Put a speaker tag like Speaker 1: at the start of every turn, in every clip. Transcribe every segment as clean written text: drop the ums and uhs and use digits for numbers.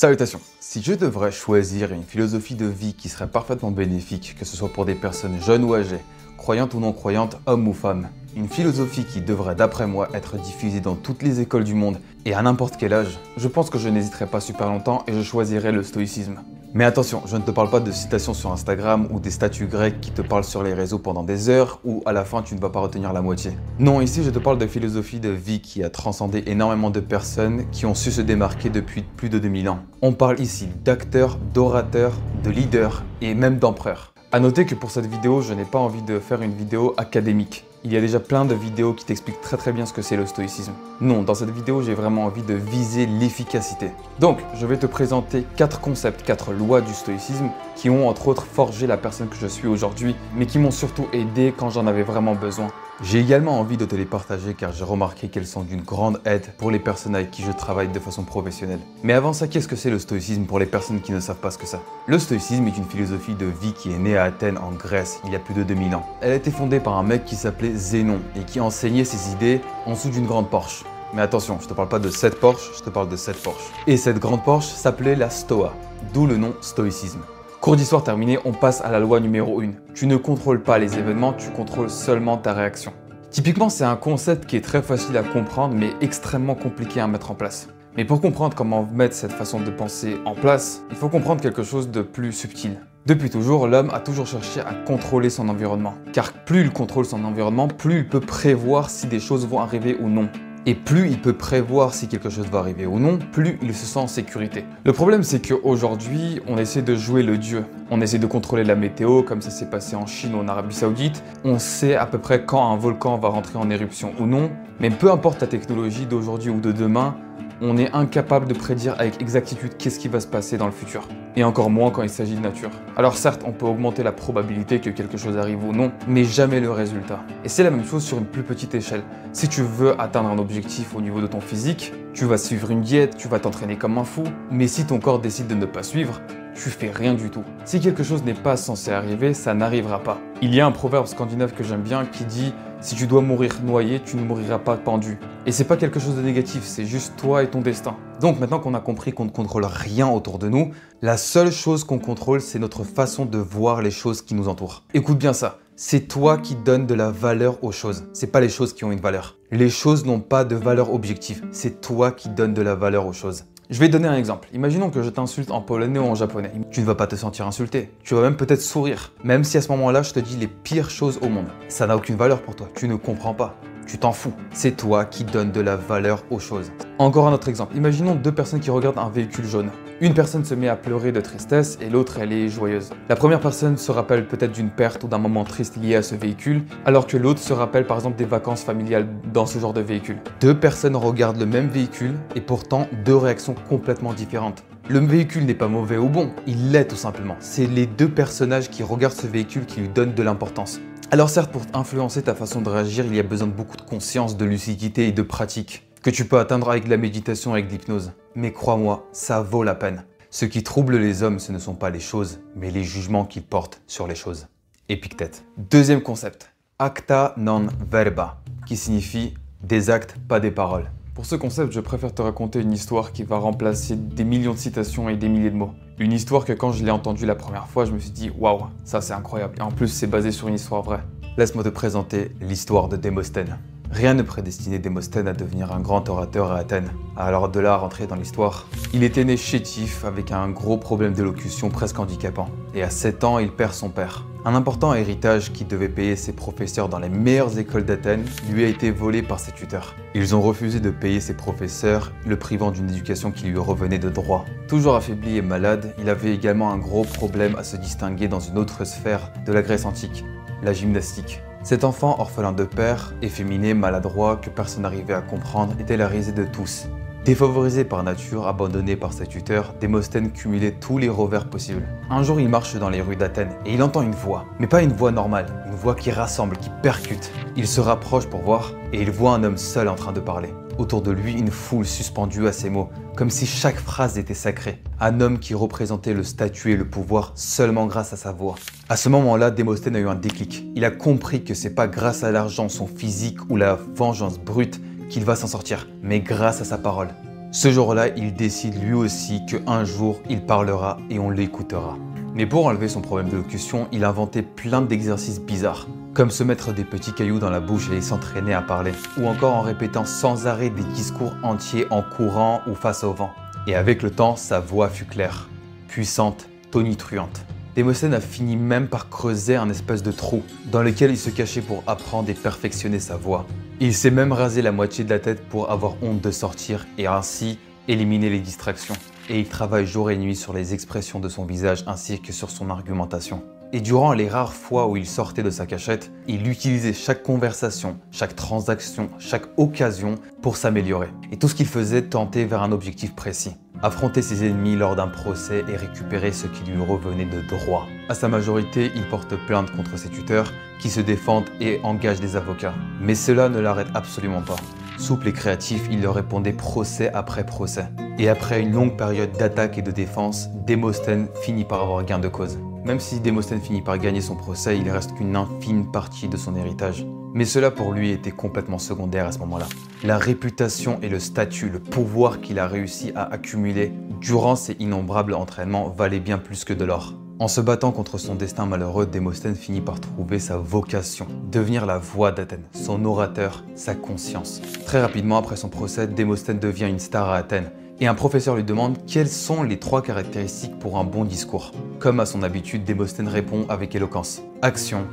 Speaker 1: Salutations! Si je devrais choisir une philosophie de vie qui serait parfaitement bénéfique, que ce soit pour des personnes jeunes ou âgées, croyantes ou non croyantes, hommes ou femmes, une philosophie qui devrait d'après moi être diffusée dans toutes les écoles du monde et à n'importe quel âge, je pense que je n'hésiterai pas super longtemps et je choisirais le stoïcisme. Mais attention, je ne te parle pas de citations sur Instagram ou des statues grecques qui te parlent sur les réseaux pendant des heures où à la fin tu ne vas pas retenir la moitié. Non, ici je te parle de philosophie de vie qui a transcendé énormément de personnes qui ont su se démarquer depuis plus de 2000 ans. On parle ici d'acteurs, d'orateurs, de leaders et même d'empereurs. A noter que pour cette vidéo, je n'ai pas envie de faire une vidéo académique. Il y a déjà plein de vidéos qui t'expliquent très bien ce que c'est le stoïcisme. Non, dans cette vidéo, j'ai vraiment envie de viser l'efficacité. Donc, je vais te présenter 4 concepts, 4 lois du stoïcisme qui ont entre autres forgé la personne que je suis aujourd'hui, mais qui m'ont surtout aidé quand j'en avais vraiment besoin. J'ai également envie de te les partager car j'ai remarqué qu'elles sont d'une grande aide pour les personnes avec qui je travaille de façon professionnelle. Mais avant ça, qu'est-ce que c'est le stoïcisme pour les personnes qui ne savent pas ce que c'est? Le stoïcisme est une philosophie de vie qui est née à Athènes en Grèce il y a plus de 2000 ans. Elle a été fondée par un mec qui s'appelait Zénon et qui enseignait ses idées en dessous d'une grande Porsche. Mais attention, je te parle pas de cette Porsche, je te parle de cette Porsche. Et cette grande Porsche s'appelait la Stoa, d'où le nom stoïcisme. Cours d'histoire terminé, on passe à la loi numéro 1. Tu ne contrôles pas les événements, tu contrôles seulement ta réaction. Typiquement, c'est un concept qui est très facile à comprendre, mais extrêmement compliqué à mettre en place. Mais pour comprendre comment mettre cette façon de penser en place, il faut comprendre quelque chose de plus subtil. Depuis toujours, l'homme a toujours cherché à contrôler son environnement. Car plus il contrôle son environnement, plus il peut prévoir si des choses vont arriver ou non. Et plus il peut prévoir si quelque chose va arriver ou non, plus il se sent en sécurité. Le problème, c'est qu'aujourd'hui, on essaie de jouer le dieu. On essaie de contrôler la météo, comme ça s'est passé en Chine ou en Arabie Saoudite. On sait à peu près quand un volcan va rentrer en éruption ou non. Mais peu importe la technologie d'aujourd'hui ou de demain, on est incapable de prédire avec exactitude qu'est-ce qui va se passer dans le futur. Et encore moins quand il s'agit de nature. Alors certes, on peut augmenter la probabilité que quelque chose arrive ou non, mais jamais le résultat. Et c'est la même chose sur une plus petite échelle. Si tu veux atteindre un objectif au niveau de ton physique, tu vas suivre une diète, tu vas t'entraîner comme un fou, mais si ton corps décide de ne pas suivre, tu fais rien du tout. Si quelque chose n'est pas censé arriver, ça n'arrivera pas. Il y a un proverbe scandinave que j'aime bien qui dit « Si tu dois mourir noyé, tu ne mouriras pas pendu ». Et c'est pas quelque chose de négatif, c'est juste toi et ton destin. Donc maintenant qu'on a compris qu'on ne contrôle rien autour de nous, la seule chose qu'on contrôle, c'est notre façon de voir les choses qui nous entourent. Écoute bien ça, c'est toi qui donnes de la valeur aux choses, c'est pas les choses qui ont une valeur. Les choses n'ont pas de valeur objective, c'est toi qui donnes de la valeur aux choses. Je vais te donner un exemple. Imaginons que je t'insulte en polonais ou en japonais. Tu ne vas pas te sentir insulté. Tu vas même peut-être sourire. Même si à ce moment-là, je te dis les pires choses au monde. Ça n'a aucune valeur pour toi. Tu ne comprends pas. Tu t'en fous. C'est toi qui donnes de la valeur aux choses. Encore un autre exemple. Imaginons 2 personnes qui regardent un véhicule jaune. Une personne se met à pleurer de tristesse et l'autre, elle est joyeuse. La première personne se rappelle peut-être d'une perte ou d'un moment triste lié à ce véhicule, alors que l'autre se rappelle par exemple des vacances familiales dans ce genre de véhicule. 2 personnes regardent le même véhicule et pourtant 2 réactions complètement différentes. Le véhicule n'est pas mauvais ou bon, il l'est tout simplement. C'est les 2 personnages qui regardent ce véhicule qui lui donnent de l'importance. Alors certes, pour influencer ta façon de réagir, il y a besoin de beaucoup de conscience, de lucidité et de pratique, que tu peux atteindre avec de la méditation, avec de l'hypnose. Mais crois-moi, ça vaut la peine. Ce qui trouble les hommes, ce ne sont pas les choses, mais les jugements qu'ils portent sur les choses. Épictète. Deuxième concept, acta non verba, qui signifie des actes, pas des paroles. Pour ce concept, je préfère te raconter une histoire qui va remplacer des millions de citations et des milliers de mots. Une histoire que quand je l'ai entendue la première fois, je me suis dit « Waouh, ça c'est incroyable ». Et en plus, c'est basé sur une histoire vraie. Laisse-moi te présenter l'histoire de Démosthène. Rien ne prédestinait Démosthène à devenir un grand orateur à Athènes. Alors de là à rentrer dans l'histoire, il était né chétif avec un gros problème d'élocution presque handicapant. Et à 7 ans, il perd son père. Un important héritage qui devait payer ses professeurs dans les meilleures écoles d'Athènes lui a été volé par ses tuteurs. Ils ont refusé de payer ses professeurs, le privant d'une éducation qui lui revenait de droit. Toujours affaibli et malade, il avait également un gros problème à se distinguer dans une autre sphère de la Grèce antique, la gymnastique. Cet enfant, orphelin de père, efféminé, maladroit, que personne n'arrivait à comprendre, était la risée de tous. Défavorisé par nature, abandonné par ses tuteurs, Démosthène cumulait tous les revers possibles. Un jour, il marche dans les rues d'Athènes et il entend une voix. Mais pas une voix normale, une voix qui rassemble, qui percute. Il se rapproche pour voir et il voit un homme seul en train de parler. Autour de lui, une foule suspendue à ses mots, comme si chaque phrase était sacrée. Un homme qui représentait le statut et le pouvoir seulement grâce à sa voix. À ce moment-là, Démosthène a eu un déclic. Il a compris que c'est pas grâce à l'argent, son physique ou la vengeance brute qu'il va s'en sortir, mais grâce à sa parole. Ce jour-là, il décide lui aussi qu'un jour, il parlera et on l'écoutera. Mais pour enlever son problème d'élocution, il inventait plein d'exercices bizarres, comme se mettre des petits cailloux dans la bouche et s'entraîner à parler, ou encore en répétant sans arrêt des discours entiers en courant ou face au vent. Et avec le temps, sa voix fut claire, puissante, tonitruante. Démosthène a fini même par creuser un espèce de trou dans lequel il se cachait pour apprendre et perfectionner sa voix. Il s'est même rasé la moitié de la tête pour avoir honte de sortir et ainsi éliminer les distractions. Et il travaille jour et nuit sur les expressions de son visage ainsi que sur son argumentation. Et durant les rares fois où il sortait de sa cachette, il utilisait chaque conversation, chaque transaction, chaque occasion pour s'améliorer. Et tout ce qu'il faisait tendait vers un objectif précis. Affronter ses ennemis lors d'un procès et récupérer ce qui lui revenait de droit. À sa majorité, il porte plainte contre ses tuteurs qui se défendent et engagent des avocats. Mais cela ne l'arrête absolument pas. Souple et créatif, il leur répondait procès après procès. Et après une longue période d'attaque et de défense, Démosthène finit par avoir gain de cause. Même si Démosthène finit par gagner son procès, il reste qu'une infime partie de son héritage. Mais cela pour lui était complètement secondaire à ce moment-là. La réputation et le statut, le pouvoir qu'il a réussi à accumuler durant ses innombrables entraînements valaient bien plus que de l'or. En se battant contre son destin malheureux, Démosthène finit par trouver sa vocation, devenir la voix d'Athènes, son orateur, sa conscience. Très rapidement après son procès, Démosthène devient une star à Athènes. Et un professeur lui demande quelles sont les 3 caractéristiques pour un bon discours. Comme à son habitude, Démosthène répond avec éloquence. Action,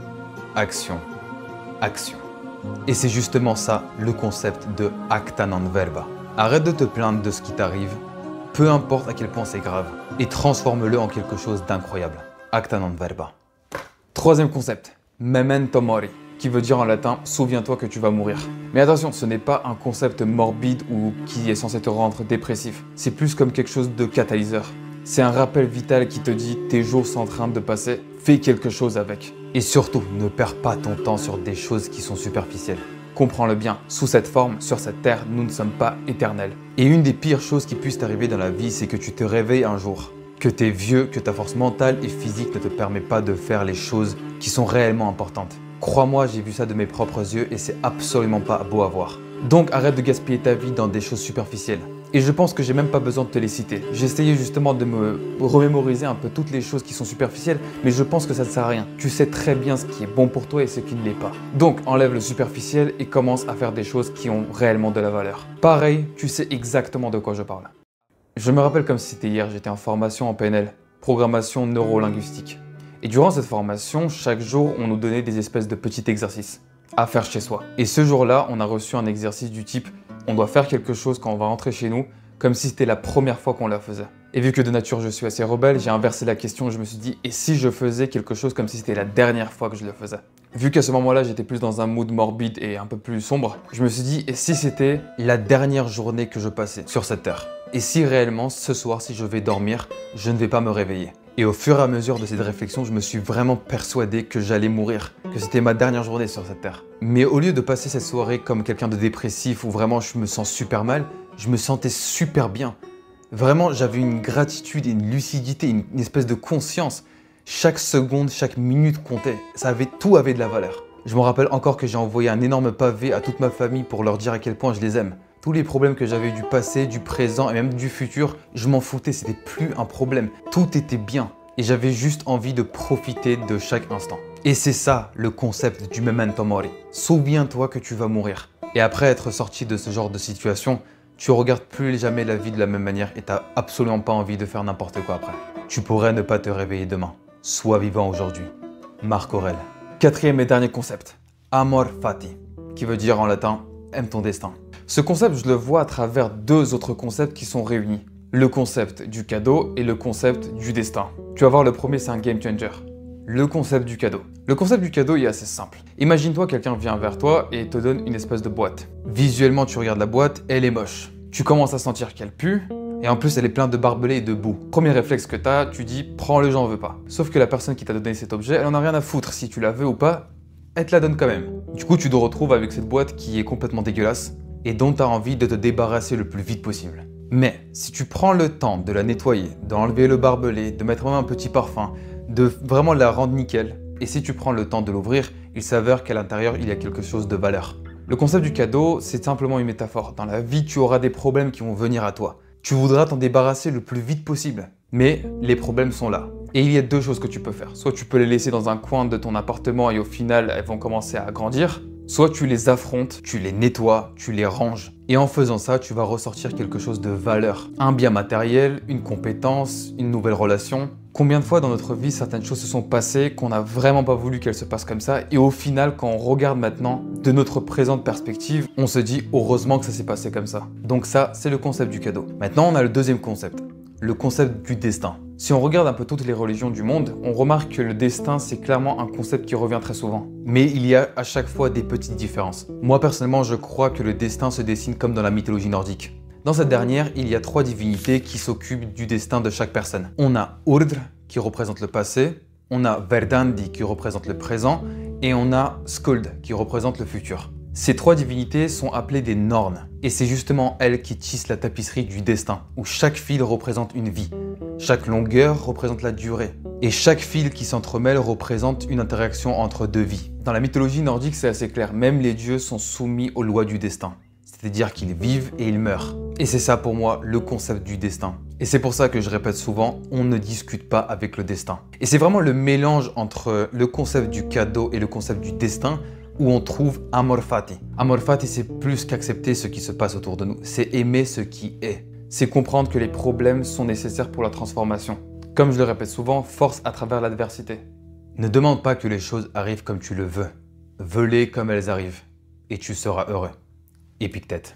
Speaker 1: action, action. Et c'est justement ça, le concept de acta non verba. Arrête de te plaindre de ce qui t'arrive, peu importe à quel point c'est grave, et transforme-le en quelque chose d'incroyable. Acta non verba. Troisième concept, memento mori, qui veut dire en latin « souviens-toi que tu vas mourir ». Mais attention, ce n'est pas un concept morbide ou qui est censé te rendre dépressif. C'est plus comme quelque chose de catalyseur. C'est un rappel vital qui te dit « tes jours sont en train de passer, fais quelque chose avec ». Et surtout, ne perds pas ton temps sur des choses qui sont superficielles. Comprends-le bien, sous cette forme, sur cette terre, nous ne sommes pas éternels. Et une des pires choses qui puissent t'arriver dans la vie, c'est que tu te réveilles un jour, que tu es vieux, que ta force mentale et physique ne te permet pas de faire les choses qui sont réellement importantes. Crois-moi, j'ai vu ça de mes propres yeux et c'est absolument pas beau à voir. Donc arrête de gaspiller ta vie dans des choses superficielles. Et je pense que j'ai même pas besoin de te les citer. J'ai essayé justement de me remémoriser un peu toutes les choses qui sont superficielles, mais je pense que ça ne sert à rien. Tu sais très bien ce qui est bon pour toi et ce qui ne l'est pas. Donc enlève le superficiel et commence à faire des choses qui ont réellement de la valeur. Pareil, tu sais exactement de quoi je parle. Je me rappelle comme si c'était hier, j'étais en formation en PNL, programmation neurolinguistique. Et durant cette formation, chaque jour, on nous donnait des espèces de petits exercices à faire chez soi. Et ce jour-là, on a reçu un exercice du type on doit faire quelque chose quand on va rentrer chez nous, comme si c'était la première fois qu'on la faisait. Et vu que de nature je suis assez rebelle, j'ai inversé la question et je me suis dit et si je faisais quelque chose comme si c'était la dernière fois que je le faisais? Vu qu'à ce moment-là, j'étais plus dans un mood morbide et un peu plus sombre, je me suis dit et si c'était la dernière journée que je passais sur cette terre? Et si réellement, ce soir, si je vais dormir, je ne vais pas me réveiller? Et au fur et à mesure de cette réflexion, je me suis vraiment persuadé que j'allais mourir, que c'était ma dernière journée sur cette terre. Mais au lieu de passer cette soirée comme quelqu'un de dépressif où vraiment je me sens super mal, je me sentais super bien. Vraiment, j'avais une gratitude, une lucidité, une espèce de conscience. Chaque seconde, chaque minute comptait. Tout avait de la valeur. Je me rappelle encore que j'ai envoyé un énorme pavé à toute ma famille pour leur dire à quel point je les aime. Tous les problèmes que j'avais du passé, du présent et même du futur, je m'en foutais, c'était plus un problème. Tout était bien et j'avais juste envie de profiter de chaque instant. Et c'est ça le concept du memento mori. Souviens-toi que tu vas mourir. Et après être sorti de ce genre de situation, tu regardes plus jamais la vie de la même manière et t'as absolument pas envie de faire n'importe quoi après. Tu pourrais ne pas te réveiller demain. Sois vivant aujourd'hui. Marc Aurèle. Quatrième et dernier concept, amor fati, qui veut dire en latin aime ton destin. Ce concept, je le vois à travers 2 autres concepts qui sont réunis. Le concept du cadeau et le concept du destin. Tu vas voir, le premier, c'est un game changer. Le concept du cadeau. Le concept du cadeau est assez simple. Imagine-toi, quelqu'un vient vers toi et te donne une espèce de boîte. Visuellement, tu regardes la boîte, elle est moche. Tu commences à sentir qu'elle pue, et en plus, elle est pleine de barbelés et de boue. Premier réflexe que tu as, tu dis « prends-le, j'en veux pas ». Sauf que la personne qui t'a donné cet objet, elle en a rien à foutre si tu la veux ou pas, elle te la donne quand même. Du coup, tu te retrouves avec cette boîte qui est complètement dégueulasse, et dont tu as envie de te débarrasser le plus vite possible. Mais si tu prends le temps de la nettoyer, d'enlever le barbelé, de mettre même un petit parfum, de vraiment la rendre nickel, et si tu prends le temps de l'ouvrir, il s'avère qu'à l'intérieur, il y a quelque chose de valeur. Le concept du cadeau, c'est simplement une métaphore. Dans la vie, tu auras des problèmes qui vont venir à toi. Tu voudras t'en débarrasser le plus vite possible. Mais les problèmes sont là. Et il y a deux choses que tu peux faire. Soit tu peux les laisser dans un coin de ton appartement et au final, elles vont commencer à grandir. Soit tu les affrontes, tu les nettoies, tu les ranges. Et en faisant ça, tu vas ressortir quelque chose de valeur. Un bien matériel, une compétence, une nouvelle relation. Combien de fois dans notre vie, certaines choses se sont passées qu'on n'a vraiment pas voulu qu'elles se passent comme ça. Et au final, quand on regarde maintenant de notre présente perspective, on se dit heureusement que ça s'est passé comme ça. Donc ça, c'est le concept du cadeau. Maintenant, on a le deuxième concept. Le concept du destin. Si on regarde un peu toutes les religions du monde, on remarque que le destin, c'est clairement un concept qui revient très souvent. Mais il y a à chaque fois des petites différences. Moi, personnellement, je crois que le destin se dessine comme dans la mythologie nordique. Dans cette dernière, il y a 3 divinités qui s'occupent du destin de chaque personne. On a Urdr, qui représente le passé, on a Verdandi, qui représente le présent, et on a Skuld, qui représente le futur. Ces 3 divinités sont appelées des Nornes, et c'est justement elles qui tissent la tapisserie du destin, où chaque fil représente une vie, chaque longueur représente la durée, et chaque fil qui s'entremêle représente une interaction entre 2 vies. Dans la mythologie nordique, c'est assez clair, même les dieux sont soumis aux lois du destin, c'est-à-dire qu'ils vivent et ils meurent. Et c'est ça pour moi le concept du destin. Et c'est pour ça que je répète souvent, on ne discute pas avec le destin. Et c'est vraiment le mélange entre le concept du cadeau et le concept du destin où on trouve Amor Fati. Amor Fati, c'est plus qu'accepter ce qui se passe autour de nous, c'est aimer ce qui est. C'est comprendre que les problèmes sont nécessaires pour la transformation. Comme je le répète souvent, force à travers l'adversité. Ne demande pas que les choses arrivent comme tu le veux. Veux-les comme elles arrivent. Et tu seras heureux. Épictète.